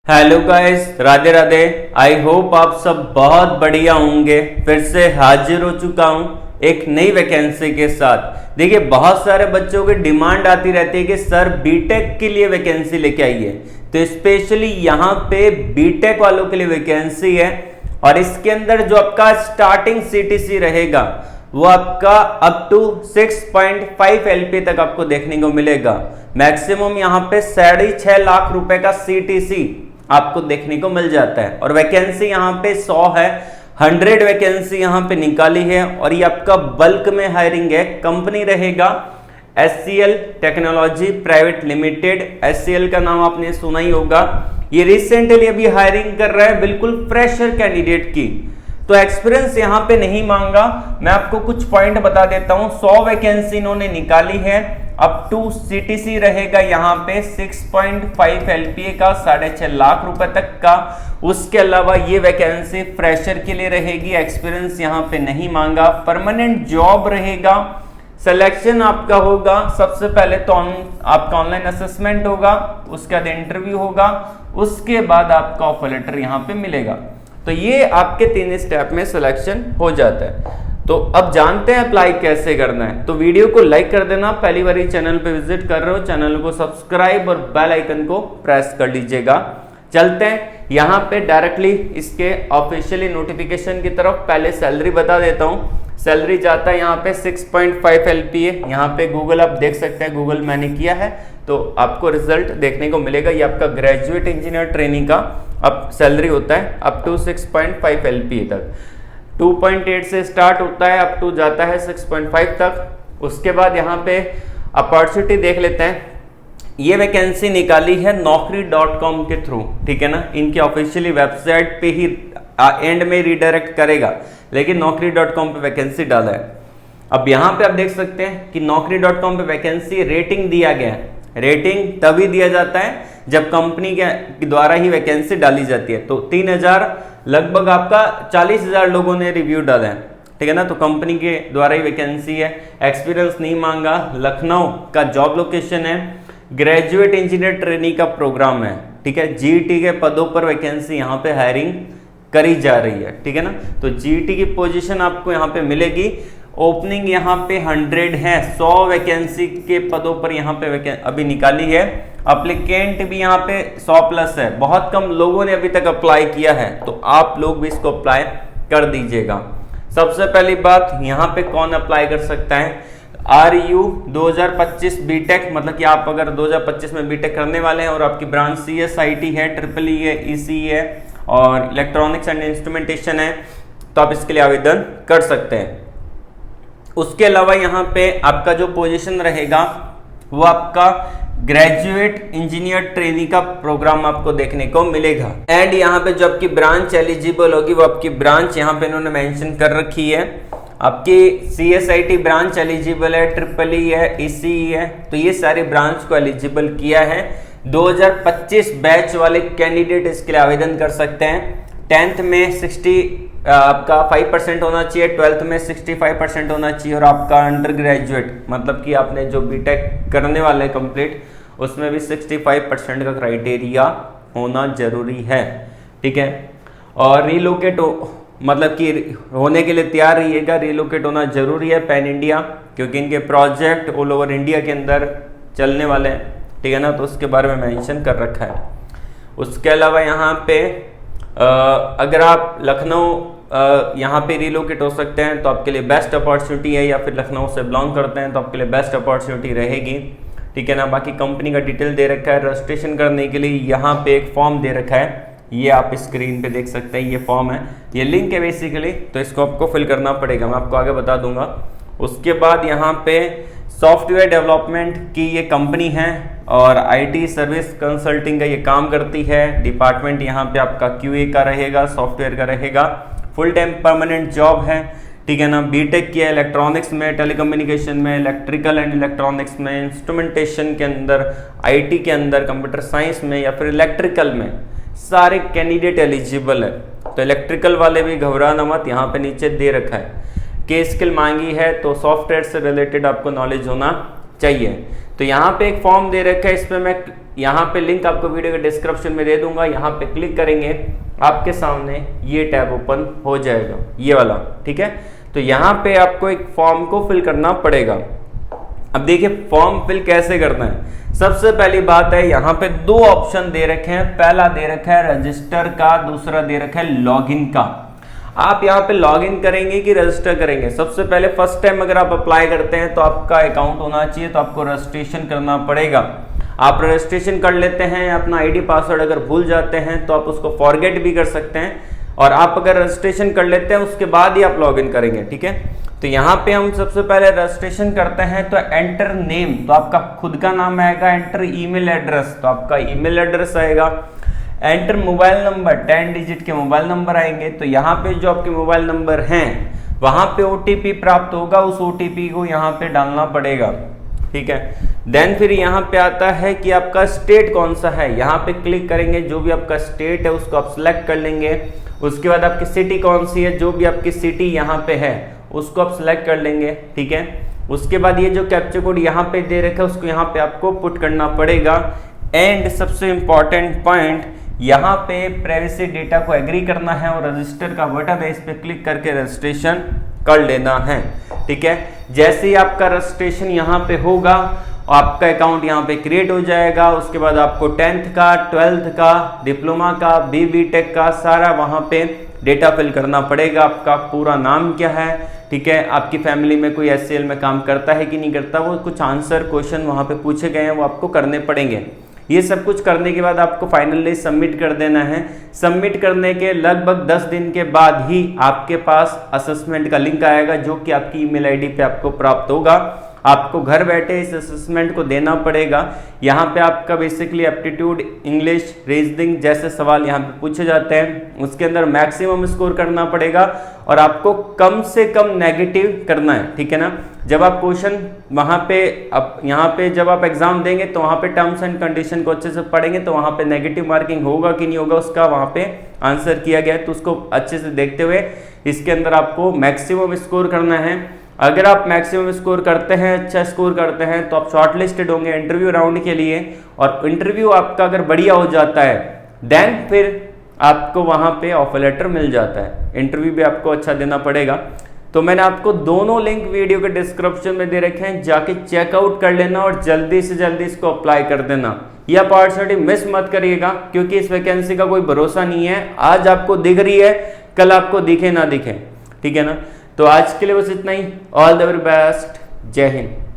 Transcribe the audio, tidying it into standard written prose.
Hello guys, Radhe Radhe. I hope आप सब बहुत बढ़िया होंगे। फिर से हाजिर हो चुका हूं एक नई वैकेंसी के साथ। देखिए, बहुत सारे बच्चों की डिमांड आती रहती है कि सर बीटेक के लिए वैकेंसी लेके आइए, तो स्पेशली यहाँ पे बीटेक वालों के लिए वैकेंसी है। और इसके अंदर जो आपका स्टार्टिंग सीटीसी रहेगा वो आपका अप टू 6.5 एलपी तक आपको देखने को मिलेगा। मैक्सिमम यहाँ पे 6.5 लाख रुपए का सीटीसी आपको देखने को मिल जाता है। और वैकेंसी यहाँ पे 100 है, 100 वैकेंसी यहाँ पे निकाली है। और ये आपका बल्क में हायरिंग है। कंपनी रहेगा HCL technology private limited. HCL का नाम आपने सुना ही होगा। ये रिसेंटली अभी हायरिंग कर रहा है बिल्कुल फ्रेशर कैंडिडेट की, तो एक्सपीरियंस यहाँ पे नहीं मांगा। मैं आपको कुछ पॉइंट बता देता हूँ। 100 वैकेंसी इन्होंने निकाली है। अप टू सीटीसी रहेगा यहाँ पे 6.5 एलपीए का 6.5 लाख रुपए तक का। उसके अलावा ये वैकेंसी फ्रेशर के लिए रहेगी, एक्सपीरियंस यहाँ पे नहीं मांगा। परमानेंट जॉब रहेगा। सिलेक्शन आपका होगा सबसे पहले तो आपका ऑनलाइन असेसमेंट होगा, उसके बाद इंटरव्यू होगा, उसके बाद आपका ऑफर लेटर यहाँ पे मिलेगा। तो ये आपके 3 स्टेप में सिलेक्शन हो जाता है। तो अब जानते हैं अप्लाई कैसे करना है। तो वीडियो को लाइक कर देना, पहली बार चैनल पे विजिट कर रहे हो चैनल को सब्सक्राइब और बेल आइकन को प्रेस कर लीजिएगा। चलते हैं यहाँ पे डायरेक्टली इसके ऑफिशियली नोटिफिकेशन की तरफ। पहले सैलरी बता देता हूँ। सैलरी जाता है यहाँ पे 6.5 एलपीए। यहाँ पे गूगल आप देख सकते हैं, गूगल मैंने किया है तो आपको रिजल्ट देखने को मिलेगा। ये आपका ग्रेजुएट इंजीनियर ट्रेनिंग का अब सैलरी होता है अप टू 6.5 एलपीए तक। 2.8 से स्टार्ट होता है अप टू जाता है 6.5 तक। उसके बाद यहाँ पे अपॉर्चुनिटी देख लेते हैं। ये वैकेंसी निकाली है naukri.com के थ्रू, ठीक है ना। इनकी ऑफिशियली वेबसाइट पे ही एंड में रिडायरेक्ट करेगा, लेकिन naukri.com पे वैकेंसी डाला है। अब यहाँ पे आप देख सकते हैं कि naukri.com पे वैकेंसी रेटिंग दिया गया है। रेटिंग तभी दिया जाता है जब कंपनी के द्वारा ही वैकेंसी डाली जाती है। तो 3000 लगभग आपका 40,000 लोगों ने रिव्यू डाला है, ठीक है ना। तो कंपनी के द्वारा ही वैकेंसी है। एक्सपीरियंस नहीं मांगा। लखनऊ का जॉब लोकेशन है। ग्रेजुएट इंजीनियर ट्रेनिंग का प्रोग्राम है, ठीक है। जीईटी के पदों पर वैकेंसी यहाँ पे हायरिंग करी जा रही है, ठीक है ना। तो जीईटी की पोजीशन आपको यहाँ पे मिलेगी। ओपनिंग यहाँ पे 100 है। 100 वैकेंसी के पदों पर यहाँ पे अभी निकाली है। अप्लीकेंट भी यहाँ पे 100 प्लस है। बहुत कम लोगों ने अभी तक अप्लाई किया है, तो आप लोग भी इसको अप्लाई कर दीजिएगा। सबसे पहली बात, यहाँ पे कौन अप्लाई कर सकता है। RU 2025 बीटेक, मतलब कि आप अगर 2025 में बीटेक करने वाले हैं और आपकी ब्रांच CSIT है, EEE है, ECE है और इलेक्ट्रॉनिक्स एंड इंस्ट्रूमेंटेशन है, तो आप इसके लिए आवेदन कर सकते हैं। उसके अलावा यहाँ पे आपका जो पोजीशन रहेगा वो आपका ग्रेजुएट इंजीनियर ट्रेनिंग का प्रोग्राम आपको देखने को मिलेगा। एंड यहाँ पे जो आपकी ब्रांच एलिजिबल होगी वो आपकी ब्रांच यहाँ पे इन्होंने मेंशन कर रखी है। आपकी CSIT ब्रांच एलिजिबल है, EEE है, ECE है, तो ये सारी ब्रांच को एलिजिबल किया है। 2025 बैच वाले कैंडिडेट इसके लिए आवेदन कर सकते हैं। 10th में 60 आपका 5% होना चाहिए, 12th में 65% होना चाहिए और आपका अंडर ग्रेजुएट मतलब कि आपने जो बीटेक करने वाले कंप्लीट उसमें भी 65% का क्राइटेरिया होना जरूरी है, ठीक है। और रिलोकेट मतलब कि होने के लिए तैयार रहिएगा। रिलोकेट होना जरूरी है पैन इंडिया, क्योंकि इनके प्रोजेक्ट ऑल ओवर इंडिया के अंदर चलने वाले हैं, ठीक है ना। तो उसके बारे में मेंशन कर रखा है। उसके अलावा यहाँ पे अगर आप लखनऊ यहाँ पे रिलोकेट हो सकते हैं तो आपके लिए बेस्ट अपॉर्चुनिटी है, या फिर लखनऊ से बिलोंग करते हैं तो आपके लिए बेस्ट अपॉर्चुनिटी रहेगी, ठीक है ना। बाकी कंपनी का डिटेल दे रखा है। रजिस्ट्रेशन करने के लिए यहाँ पे एक फॉर्म दे रखा है, ये आप स्क्रीन पे देख सकते हैं। ये फॉर्म है, ये लिंक है बेसिकली, तो इसको आपको फिल करना पड़ेगा, मैं आपको आगे बता दूंगा। उसके बाद यहाँ पे सॉफ्टवेयर डेवलपमेंट की ये कंपनी है और IT सर्विस कंसल्टिंग का ये काम करती है। डिपार्टमेंट यहाँ पे आपका QA का रहेगा, सॉफ्टवेयर का रहेगा। फुल टाइम परमानेंट जॉब है, ठीक है ना। बीटेक किया इलेक्ट्रॉनिक्स में, टेलीकम्युनिकेशन में, इलेक्ट्रिकल एंड इलेक्ट्रॉनिक्स में, इंस्ट्रूमेंटेशन के अंदर, IT के अंदर, कंप्यूटर साइंस में या फिर इलेक्ट्रिकल में, सारे कैंडिडेट एलिजिबल है। तो इलेक्ट्रिकल वाले भी घबराना मत, यहाँ पे नीचे दे रखा है के स्किल मांगी है, तो सॉफ्टवेयर से रिलेटेड आपको नॉलेज होना चाहिए। तो यहाँ पे एक फॉर्म दे रखा है, इस पे मैं यहाँ पे लिंक आपको वीडियो के डिस्क्रिप्शन में दे दूंगा, यहाँ पे क्लिक करेंगे आपके सामने ये टैब ओपन हो जाएगा, ये वाला, ठीक है। तो यहाँ पे आपको एक फॉर्म को फिल करना पड़ेगा। अब देखिए फॉर्म फिल कैसे करना है। सबसे पहली बात है, यहाँ पे दो ऑप्शन दे रखे हैं, पहला दे रखा है रजिस्टर का, दूसरा दे रखा है लॉगिन का। आप यहाँ पे लॉगिन करेंगे कि रजिस्टर करेंगे? सबसे पहले फर्स्ट टाइम अगर आप अप्लाई करते हैं तो आपका अकाउंट होना चाहिए, तो आपको रजिस्ट्रेशन करना पड़ेगा। आप रजिस्ट्रेशन कर लेते हैं, अपना आईडी पासवर्ड अगर भूल जाते हैं तो आप उसको फॉरगेट भी कर सकते हैं, और आप अगर रजिस्ट्रेशन कर लेते हैं उसके बाद ही आप लॉगिन करेंगे, ठीक है। तो यहाँ पे हम सबसे पहले रजिस्ट्रेशन करते हैं, तो एंटर नेम, तो आपका खुद का नाम आएगा, एंटर ईमेल एड्रेस, तो आपका ईमेल एड्रेस आएगा, एंटर मोबाइल नंबर, 10 डिजिट के मोबाइल नंबर आएंगे। तो यहाँ पे जो आपके मोबाइल नंबर हैं वहां पे ओटीपी प्राप्त होगा, उस ओटीपी को यहाँ पे डालना पड़ेगा, ठीक है। देन फिर यहाँ पे आता है कि आपका स्टेट कौन सा है, यहाँ पे क्लिक करेंगे, जो भी आपका स्टेट है उसको आप सिलेक्ट कर लेंगे। उसके बाद आपकी सिटी कौन सी है, जो भी आपकी सिटी यहाँ पे है उसको आप सिलेक्ट कर लेंगे, ठीक है। उसके बाद ये जो कैप्चा कोड यहाँ पे दे रखा है उसको यहाँ पे आपको पुट करना पड़ेगा। एंड सबसे इंपॉर्टेंट पॉइंट, यहाँ पे प्राइवेसी डेटा को एग्री करना है और रजिस्टर का बटन है, इस पे क्लिक करके रजिस्ट्रेशन कर लेना है, ठीक है। जैसे ही आपका रजिस्ट्रेशन यहाँ पे होगा आपका अकाउंट यहाँ पे क्रिएट हो जाएगा। उसके बाद आपको 10th का, 12th का, डिप्लोमा का, BTech का सारा वहाँ पे डेटा फिल करना पड़ेगा। आपका पूरा नाम क्या है, ठीक है, आपकी फैमिली में कोई SCL में काम करता है कि नहीं करता, वो कुछ आंसर क्वेश्चन वहाँ पे पूछे गए हैं वो आपको करने पड़ेंगे। ये सब कुछ करने के बाद आपको फाइनली सबमिट कर देना है। सबमिट करने के लगभग 10 दिन के बाद ही आपके पास असेसमेंट का लिंक आएगा, जो कि आपकी ईमेल आईडी पे आपको प्राप्त होगा। आपको घर बैठे इस असेसमेंट को देना पड़ेगा। यहाँ पे आपका बेसिकली एप्टीट्यूड, इंग्लिश, रीजनिंग जैसे सवाल यहाँ पे पूछे जाते हैं, उसके अंदर मैक्सिमम स्कोर करना पड़ेगा और आपको कम से कम नेगेटिव करना है, ठीक है ना। जब आप क्वेश्चन वहाँ पे यहाँ पे जब आप एग्जाम देंगे तो वहाँ पे टर्म्स एंड कंडीशन को अच्छे से पढ़ेंगे, तो वहाँ पे नेगेटिव मार्किंग होगा कि नहीं होगा उसका वहाँ पे आंसर किया गया है, तो उसको अच्छे से देखते हुए इसके अंदर आपको मैक्सिमम स्कोर करना है। अगर आप मैक्सिमम स्कोर करते हैं, अच्छा स्कोर करते हैं, तो आप शॉर्टलिस्टेड होंगे इंटरव्यू राउंड के लिए, और इंटरव्यू आपका अगर बढ़िया हो जाता है देन फिर आपको वहां पे ऑफर लेटर मिल जाता है। इंटरव्यू भी आपको अच्छा देना पड़ेगा। तो मैंने आपको दोनों लिंक वीडियो के डिस्क्रिप्शन में दे रखे हैं, जाके चेकआउट कर लेना और जल्दी से जल्दी इसको अप्लाई कर देना। यह अपॉर्चुनिटी मिस मत करिएगा, क्योंकि इस वैकेंसी का कोई भरोसा नहीं है। आज आपको दिख रही है, कल आपको दिखे ना दिखे, ठीक है ना। तो आज के लिए बस इतना ही। ऑल द वेरी बेस्ट, जय हिंद।